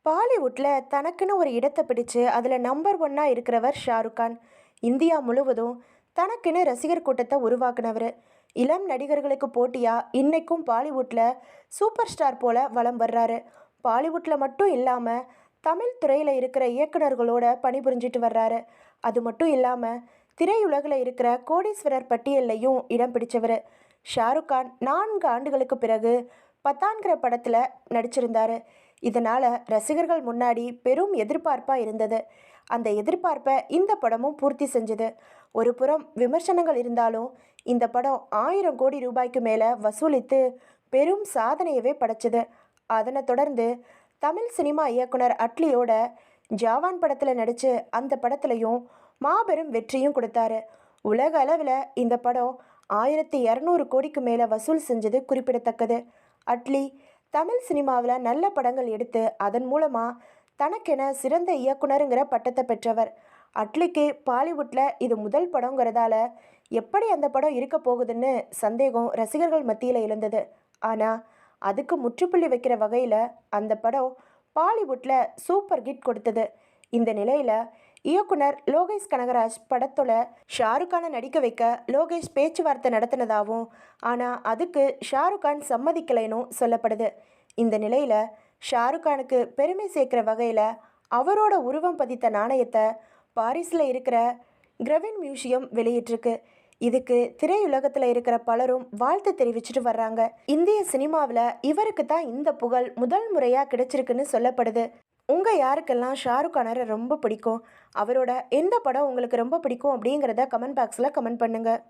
பாலிவுட்டில் தனக்குன்னு ஒரு இடத்தை பிடிச்சு அதில் நம்பர் ஒன்னாக இருக்கிறவர் ஷாருக் கான். இந்தியா முழுவதும் தனக்குன்னு ரசிகர் கூட்டத்தை உருவாக்குனவர். இளம் நடிகர்களுக்கு போட்டியாக இன்னைக்கும் பாலிவுட்டில் சூப்பர் ஸ்டார் போல வலம் வர்றாரு. பாலிவுட்டில் மட்டும் இல்லாமல் தமிழ் துறையில் இருக்கிற இயக்குனர்களோட பணிபுரிஞ்சிட்டு வர்றாரு. அது மட்டும் இல்லாமல் திரையுலகில் இருக்கிற கோடீஸ்வரர் பட்டியல்லையும் இடம் பிடிச்சவர். ஷாருக் கான் 4 ஆண்டுகளுக்கு பிறகு பத்தான்கிற படத்தில் நடிச்சிருந்தாரு. இதனால் ரசிகர்கள் முன்னாடி பெரும் எதிர்பார்ப்பாக இருந்தது. அந்த எதிர்பார்ப்பை இந்த படமும் பூர்த்தி செஞ்சது. ஒரு புறம் விமர்சனங்கள் இருந்தாலும் இந்த படம் 1000 கோடி ரூபாய்க்கு மேலே வசூலித்து பெரும் சாதனையவே படைச்சது. அதனை தொடர்ந்து தமிழ் சினிமா இயக்குனர் அட்லியோட ஜாவான் படத்தில் நடித்து அந்த படத்துலையும் மாபெரும் வெற்றியும் கொடுத்தாரு. உலக அளவில் இந்த படம் 1200 கோடிக்கு மேலே வசூல் செஞ்சது குறிப்பிடத்தக்கது. அட்லி தமிழ் சினிமாவில் நல்ல படங்கள் எடுத்து அதன் மூலமாக தனக்கென சிறந்த இயக்குனருங்கிற பட்டத்தை பெற்றவர். அட்லிக்கு பாலிவுட்டில் இது முதல் படங்கிறதால எப்படி அந்த படம் இருக்க போகுதுன்னு சந்தேகம் ரசிகர்கள் மத்தியில் எழுந்தது. ஆனால் அதுக்கு முற்றுப்புள்ளி வைக்கிற வகையில் அந்த படம் பாலிவுட்டில் சூப்பர் ஹிட் கொடுத்தது. இந்த நிலையில் இயக்குனர் லோகேஷ் கனகராஜ் படத்தோட ஷாருக் கானை நடிக்க வைக்க லோகேஷ் பேச்சுவார்த்தை நடத்தினதாகவும் ஆனால் அதுக்கு ஷாருக் கான் சம்மதிக்கலைன்னு சொல்லப்படுது. இந்த நிலையில் ஷாருக் கானுக்கு பெருமை சேர்க்கிற வகையில் அவரோட உருவம் பதித்த நாணயத்தை பாரிஸில் இருக்கிற கிரெவின் மியூசியம் வெளியிட்டிருக்கு. இதுக்கு திரையுலகத்தில் இருக்கிற பலரும் வாழ்த்து தெரிவிச்சுட்டு வர்றாங்க. இந்திய சினிமாவில் இவருக்கு தான் இந்த புகழ் முதல் முறையாக கிடைச்சிருக்குன்னு சொல்லப்படுது. உங்கள் யாருக்கெல்லாம் ஷாருக் கானரை ரொம்ப பிடிக்கும், அவரோட எந்த படம் உங்களுக்கு ரொம்ப பிடிக்கும் அப்படிங்கிறத கமெண்ட் பாக்ஸில் கமெண்ட் பண்ணுங்கள்.